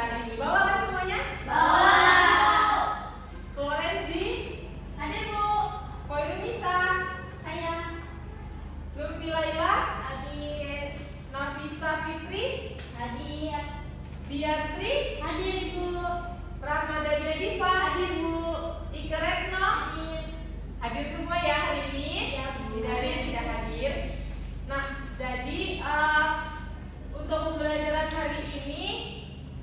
hari ini. Bawa kan semuanya? Bawa. Florenzi, Hadir, Bu. Koirunisa, Saya. Nurmilaila, Hadir. Nafisa Fitri, Hadir. Diantri, Hadir, Bu. Rahmadania Diva, Hadir, Bu. Ike Retno. Hadir. Hadir semua ya hari ini. Ya, Bu. Tidak ada yang tidak hadir. Nah, jadi untuk pembelajaran hari ini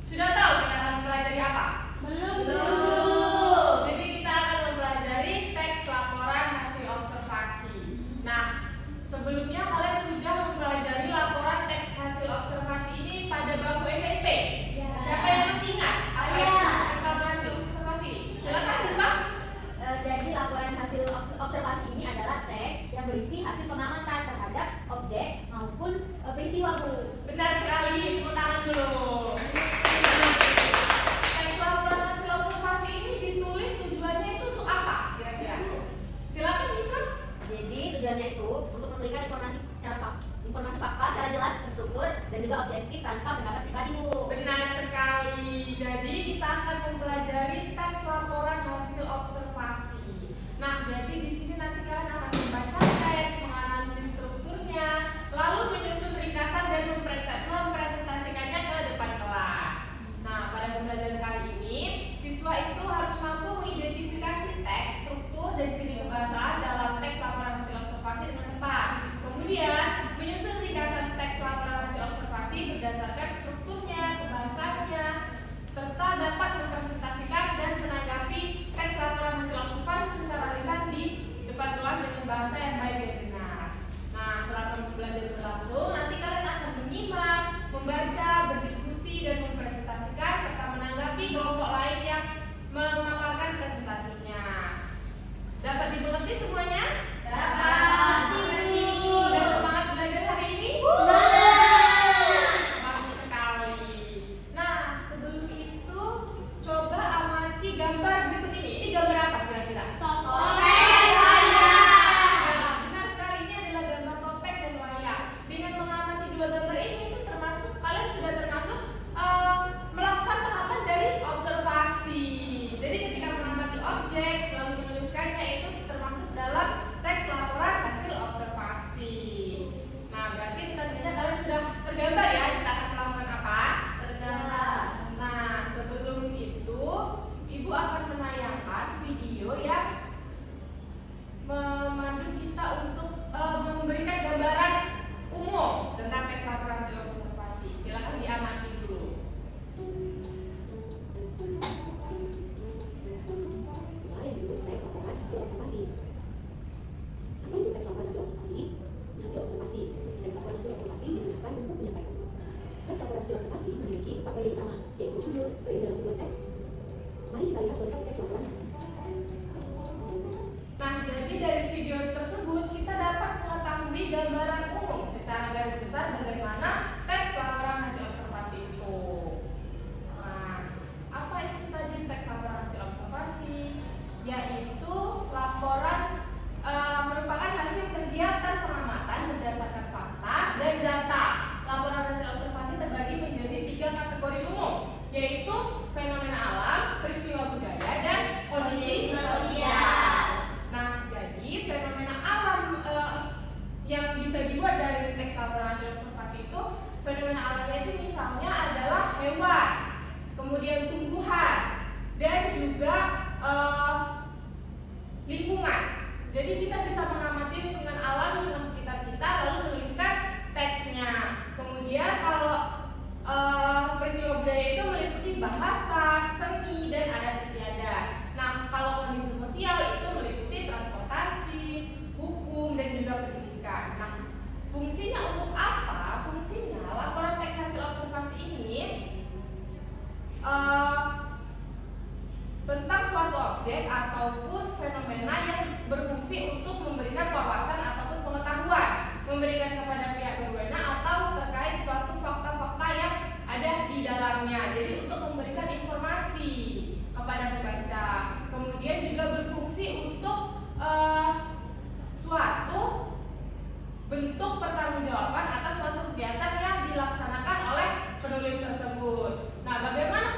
sudah tahu kita akan mempelajari apa? Belum. Jadi kita akan mempelajari teks laporan hasil observasi. Nah, sebelumnya kalian sudah mempelajari laporan teks hasil observasi ini pada bangku SMP. Ya. Siapa yang masih ingat apa Saya. itu teks laporan hasil observasi? Silakan, Bang. Jadi laporan hasil observasi ini adalah teks yang berisi hasil pengamatan terhadap objek maupun peristiwa, Bu. Benar sekali, tepuk tangan dulu. Teks laporan hasil observasi ini ditulis tujuannya itu untuk apa kira-kira? Silakan bisa. Jadi tujuannya itu untuk memberikan informasi fakta secara jelas, terstruktur dan juga objektif tanpa pendapat pribadi, Bu. Benar sekali. Jadi kita akan mempelajari teks laporan hasil observasi. Nah, jadi di sini nanti kalian akan membaca teks, menganalisis strukturnya, lalu menyusun ringkasan dan mempresentasikannya ke depan kelas. Nah, pada pembelajaran kali ini, siswa itu harus mampu mengidentifikasi teks, struktur, dan ciri kebahasaan dalam teks laporan hasil observasi dengan tepat. Kemudian, menyusun ringkasan teks laporan hasil observasi berdasarkan strukturnya, kebahasaannya, serta dapat mempresentasikan dan menanggapi teks laporan hasil observasi secara lisan di depan kelas dengan bahasa yang baik dan benar. Nah, setelah belajar berlangsung, nanti kalian akan menyimak, membaca, berdiskusi, dan mempresentasikan serta menanggapi kelompok lain yang memaparkan presentasinya. Dapat dimengerti semuanya? Dapat. Sudah semangat belajar hari ini? Bagus sekali. Nah, sebelum itu coba amati gambar berikut ini. Ini gambar apa kira-kira? Nah, benar sekali, ini adalah gambar topeng dan wayang. Dengan mengamati dua gambar ini itu termasuk kalian sudah termasuk melakukan tahapan dari observasi. Jadi ketika mengamati objek lalu menuliskannya itu termasuk dalam teks laporan hasil observasi. Nah, berarti tentunya kalian sudah tergambar ya kita akan melakukan apa? Tergambar. Nah, sebelum itu Ibu akan menayangkan video yang memandu kita untuk memberikan gambaran umum tentang teks laporan hasil observasi. Silakan diamati dulu. Inilah yang disebut teks laporan hasil observasi. Apa itu teks laporan hasil observasi? Hasil observasi. Teks laporan hasil observasi digunakan untuk menyampaikan. Teks laporan hasil observasi memiliki 4 bagian utama, yaitu judul, berada dalam sebuah teks. Mari kita lihat contoh teks laporan hasil. Nah, jadi dari video tersebut kita dapat mengetahui gambaran umum secara garis besar bagaimana teks laporan hasil observasi itu. Nah, apa itu tadi teks laporan hasil observasi? Yaitu laporan merupakan hasil kegiatan pengamatan berdasarkan fakta dan data. Laporan hasil observasi terbagi menjadi 3 kategori umum, yaitu fenomena alam, peristiwa budaya, dan kondisi sosial. Nah, jadi fenomena alam yang bisa dibuat dari teks laporan hasil observasi itu, fenomena alamnya itu misalnya adalah hewan, kemudian tumbuhan, dan juga lingkungan. Jadi kita bisa mengamati lingkungan alam, lingkungan sekitar kita, lalu menuliskan teksnya. Kemudian kalau peristiwa budaya itu meliputi bahasa, seni, dan adat istiadat. Nah, kalau kondisi sosial itu meliputi transportasi, hukum, dan juga pendidikan. Nah, fungsinya untuk apa? Fungsinya laporan teks hasil observasi ini tentang suatu objek ataupun fenomena yang berfungsi untuk memberikan wawasan ataupun pengetahuan, memberikan kepada pihak berwenang atau terkait suatu fakta-fakta yang ada di dalamnya. Jadi untuk memberikan informasi kepada pembaca. Kemudian juga berfungsi untuk suatu bentuk pertanggungjawaban atas suatu kegiatan yang dilaksanakan oleh penulis tersebut. Nah, bagaimana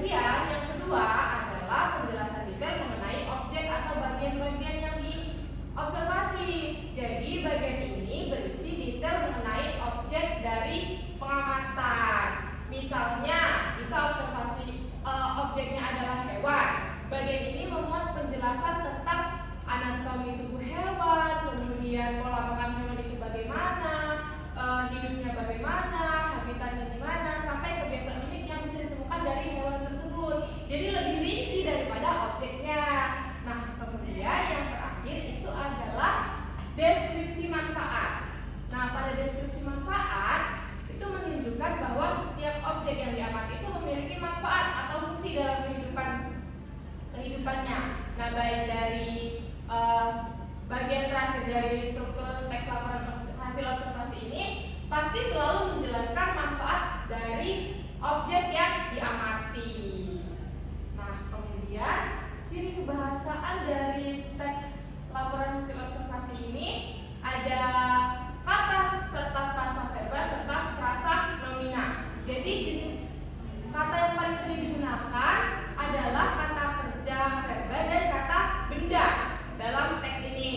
Kemudian yang kedua adalah penjelasan detail mengenai objek atau bagian-bagian yang diobservasi. Jadi bagian ini berisi detail mengenai objek dari pengamatan. Misalnya jika observasi objeknya adalah hewan, bagian ini memuat penjelasan tentang anatomi tubuh hewan, kemudian pola makan hewan itu bagaimana, hidupnya bagaimana, habitatnya di mana, sampai kebiasaan unik yang bisa ditemukan dari hewan tersebut. Jadi lebih rinci daripada objeknya. Nah, kemudian yang terakhir itu adalah deskripsi manfaat. Nah, pada deskripsi manfaat itu menunjukkan bahwa setiap objek yang diamati itu memiliki manfaat atau fungsi dalam kehidupannya. Nah, baik dari bagian terakhir dari struktur teks laporan hasil observasi ini pasti selalu menjelaskan manfaat dari objek yang diamati. Nah, kemudian ciri kebahasaan dari teks laporan hasil observasi ini ada kata serta frasa verba serta frasa nomina. Jadi jenis kata yang paling sering digunakan adalah kata kerja verba dan kata benda dalam teks ini.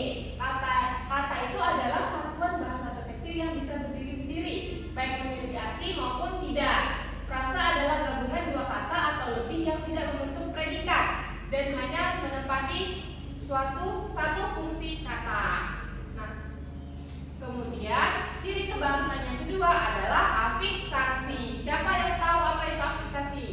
Kata itu adalah satuan bahasa terkecil yang bisa berdiri sendiri, baik memiliki arti maupun tidak. Frasa adalah gabungan dua kata atau lebih yang tidak membentuk predikat dan hanya menempati satu fungsi kata. Nah, kemudian ciri kebahasaan yang kedua adalah afiksasi. Siapa yang tahu apa itu afiksasi?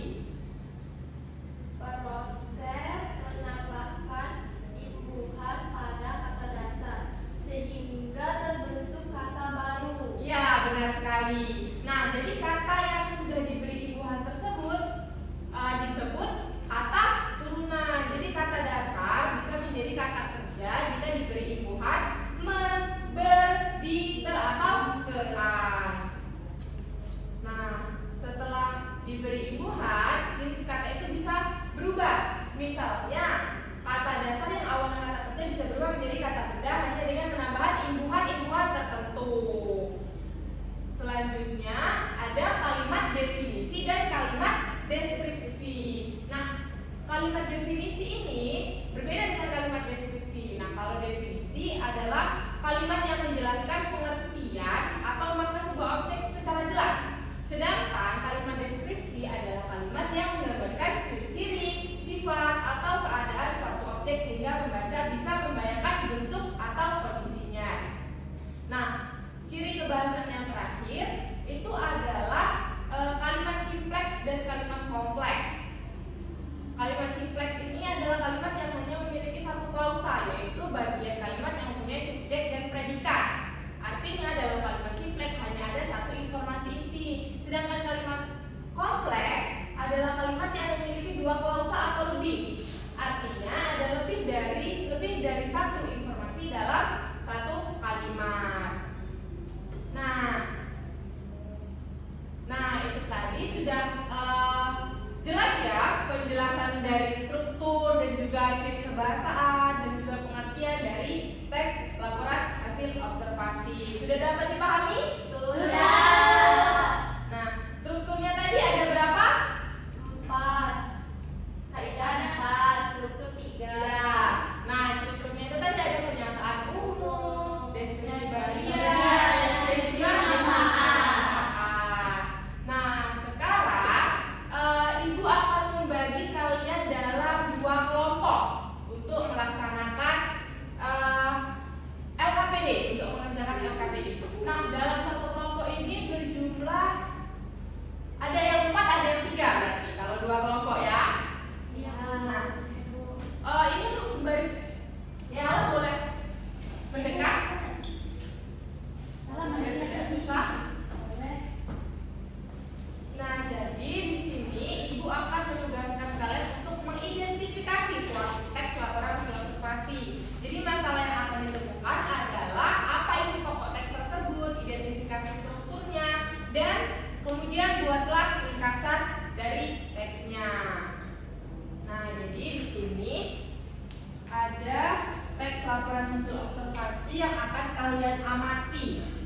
Proses menambahkan imbuhan pada kata dasar sehingga terbentuk kata baru. Ya, benar sekali. Nah, jadi kata yang sudah diberi imbuhan tersebut disebut kata turunan. Jadi kata dasar bisa menjadi kata kerja jika diberi imbuhan men, ber, di, ter, atau kean. Nah, setelah diberi imbuhan, jenis kata itu bisa berubah. Misalnya, kata dasar yang awalnya kata kerja bisa berubah menjadi kata benda hanya dengan penambahan imbuhan-imbuhan tertentu. Selanjutnya, ada kalimat definisi dan kalimat deskripsi. Nah, kalimat definisi ini berbeda dengan kalimat deskripsi. Nah, kalau definisi adalah kalimat yang menjelaskan pengertian atau makna sebuah objek secara jelas. Sedangkan kalimat deskripsi adalah kalimat yang menggambarkan ciri-ciri, sifat, atau keadaan suatu objek sehingga pembaca bisa membayangkan bentuk atau kondisinya. Nah, ciri kebahasaan yang terakhir itu adalah kalimat simpleks dan kalimat kompleks. Kalimat simpleks ini adalah kalimat yang hanya memiliki satu klausa, yaitu bagian kalimat yang mempunyai subjek dan predikat. Artinya dalam kalimat simpleks hanya ada satu informasi inti. Sedangkan kalimat kompleks adalah kalimat yang memiliki dua klausa atau lebih. Artinya ada lebih dari satu informasi dalam satu kalimat. Nah, itu tadi sudah jelas ya penjelasan dari struktur dan juga ciri kebahasaan dan juga pengertian dari teks laporan hasil observasi. Sudah dapat dipahami? Sudah. Nah, strukturnya tadi ada berapa? 4. Kaidah 4, struktur 3. Ya. Nah, strukturnya itu tadi ada pernyataan umum, deskripsi bagian, deskripsi manfaat. Nah, sekarang Ibu akan membagi kalian dalam dua kelompok untuk melaksanakan LKPD, untuk mengerjakan LKPD. Nah, dalam satu kelompok ini berjumlah ada yang 4, ada yang 3 berarti kalau dua kelompok ya. Nah, ini untuk sebaris ya boleh mendekat. Biar tidak susah. Nah, jadi di sini Ibu akan menugaskan kalian untuk mengidentifikasi suatu teks laporan hasil observasi. Jadi masalah yang akan ditemukan adalah apa isi pokok teks tersebut, identifikasi strukturnya, dan kemudian buatlah ringkasan dari teksnya. Nah, jadi di sini ada teks laporan hasil observasi yang akan kalian amati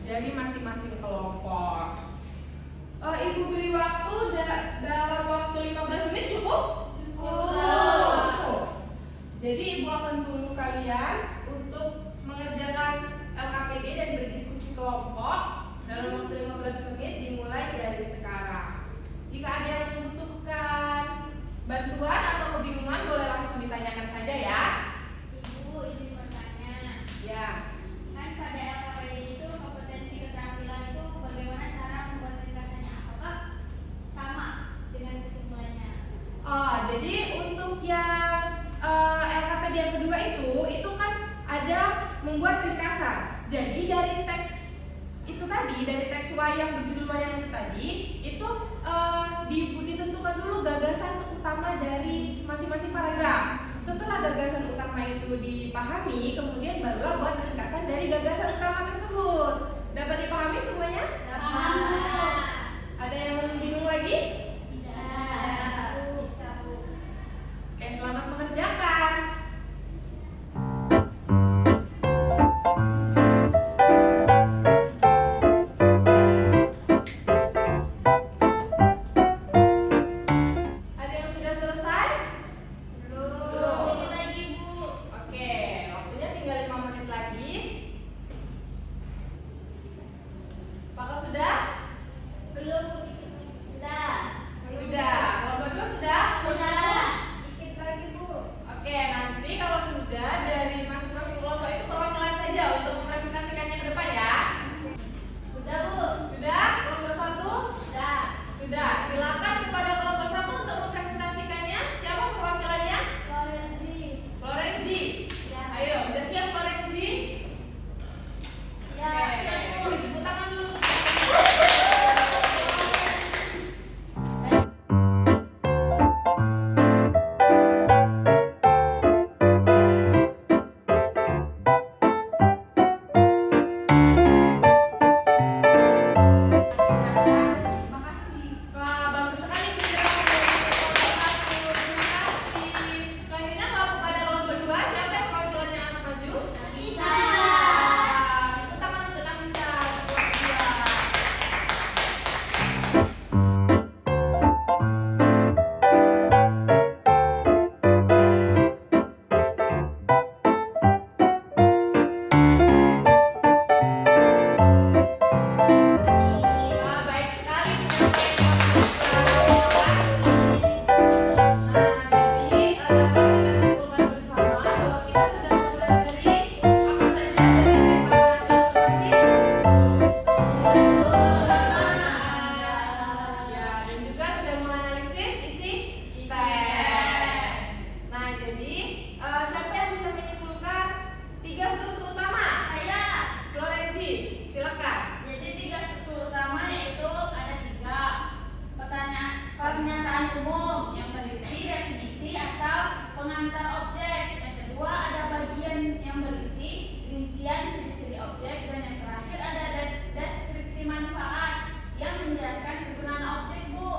dari masing-masing kelompok. Ibu beri waktu dalam waktu 15 menit cukup? Cukup. Jadi Ibu akan tunggu kalian untuk mengerjakan LKPD dan berdiskusi kelompok dalam waktu 15 menit dimulai dari sekarang. Jika ada yang membutuhkan bantuan atau kebingungan boleh langsung ditanyakan saja ya. Ibu, izin bertanya. Ya. Kan pada LKPD itu kompetensi keterampilan itu bagaimana cara membuat ringkasannya? Apakah sama dengan kesimpulannya? Jadi untuk yang LKPD yang kedua itu kan ada membuat ringkasan. Jadi dari teks itu tadi, dari teks wayang berjudul wayang itu tadi, itu ditentukan dulu gagasan utama dari masing-masing paragraf. Setelah gagasan utama itu dipahami, kemudian barulah buat ringkasan dari gagasan utama tersebut. Dapat dipahami semuanya? Dapat. Ada yang bingung lagi? Bisa, Bu. Oke, selamat mengerjakan. Ada yang sudah selesai? Belum. Dikit lagi, Bu. Oke, waktunya tinggal 5 menit lagi. Apakah sudah? Belum, Bu. Dikit lagi. Sudah. Sudah. Kalau berdua sudah? Sudah. Dikit lagi, Bu. Oke, nanti kalau sudah dari masing-masing kelompok itu perwakilan saja untuk mempresentasikannya ke depan ya. Sudah, Bu. Sudah? Kelompok 1? Sudah. Sudah. Silakan kepada kelompok 1 untuk mempresentasikannya. Siapa perwakilannya? Florenzi. Florenzi. Ya. Ayo, udah siap Florenzi? Ya. Oke, tepuk tangan dulu. Terima kasih. Wah, bagus sekali penjelasan dari kelompok 1. Terima kasih. Selanjutnya kalau kepada kelompok 2, siapa yang perwakilannya akan maju? Bisa. Tepuk tangan untuk Nafisa, kelompok 2. Baik sekali jadi dapat kita simpulkan bersama bahwa kita sudah mempelajari apa saja dari tes laboratorium ya, dan juga sudah menganalisis isi tes. Nah, jadi siapa yang bisa menyimpulkan 3 struktur utama? Saya. Florenzi, silakan. Jadi 3 struktur utama yaitu ada 3 pernyataan umum yang berisi definisi atau pengantar objek. Yang kedua ada bagian yang berisi rincian ciri-ciri objek dan yang terakhir ada deskripsi manfaat yang menjelaskan kegunaan objek, Bu.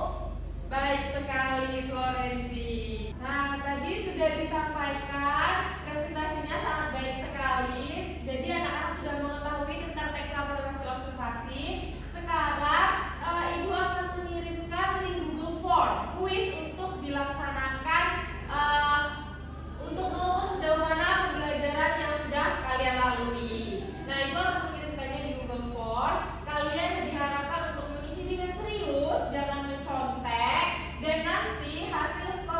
Baik sekali Florenzi. Nah, tadi sudah disampaikan presentasinya sangat baik sekali. Jadi anak-anak sudah mengetahui tentang teks laporan hasil observasi. Sekarang Ibu akan mengirimkan link Google Form kuis untuk dilaksanakan untuk mengukur sejauh mana pembelajaran yang sudah kalian lalui. Nah, Ibu akan mengirimkannya di Google Form. Kalian diharapkan untuk mengisi dengan serius, jangan mencontek, dan nanti hasil skor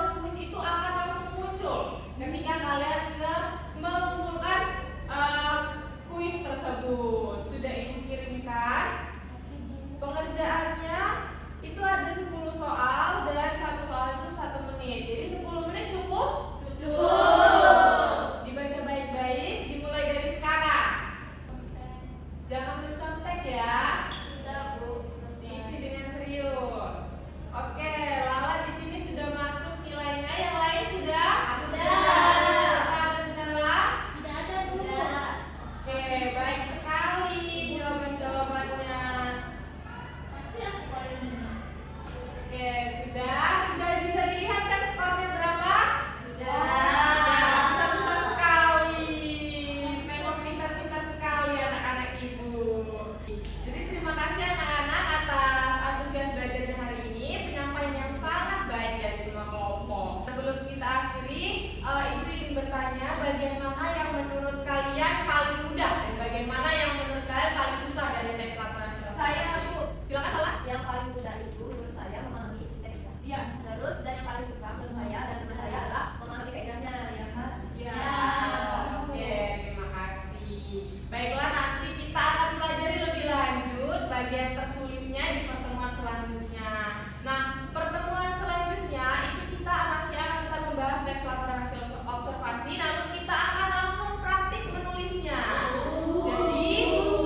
teks laporan hasil observasi, namun kita akan langsung praktik menulisnya. Jadi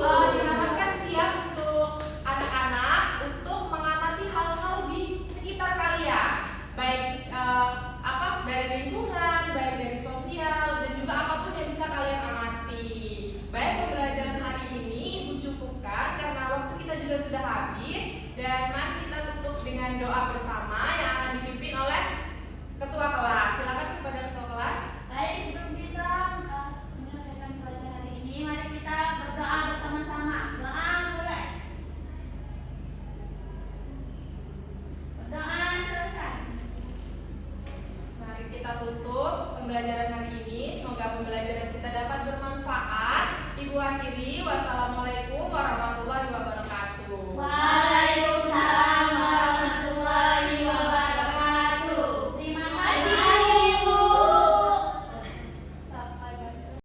diharapkan siap untuk anak-anak untuk mengamati hal-hal di sekitar kalian, baik dari lingkungan, baik dari sosial, dan juga apapun yang bisa kalian amati. Baik, pembelajaran hari ini Ibu cukupkan karena waktu kita juga sudah habis, dan mari kita tutup dengan doa bersama yang akan dipimpin oleh ketua kelas. Silakan kepada ketua kelas. Baik, sebelum kita menyelesaikan pelajaran hari ini, mari kita berdoa bersama-sama. Doa mulai. Berdoa selesai. Mari kita tutup pembelajaran hari ini. Semoga pembelajaran kita dapat bermanfaat. Ibu akhiri, wassalamualaikum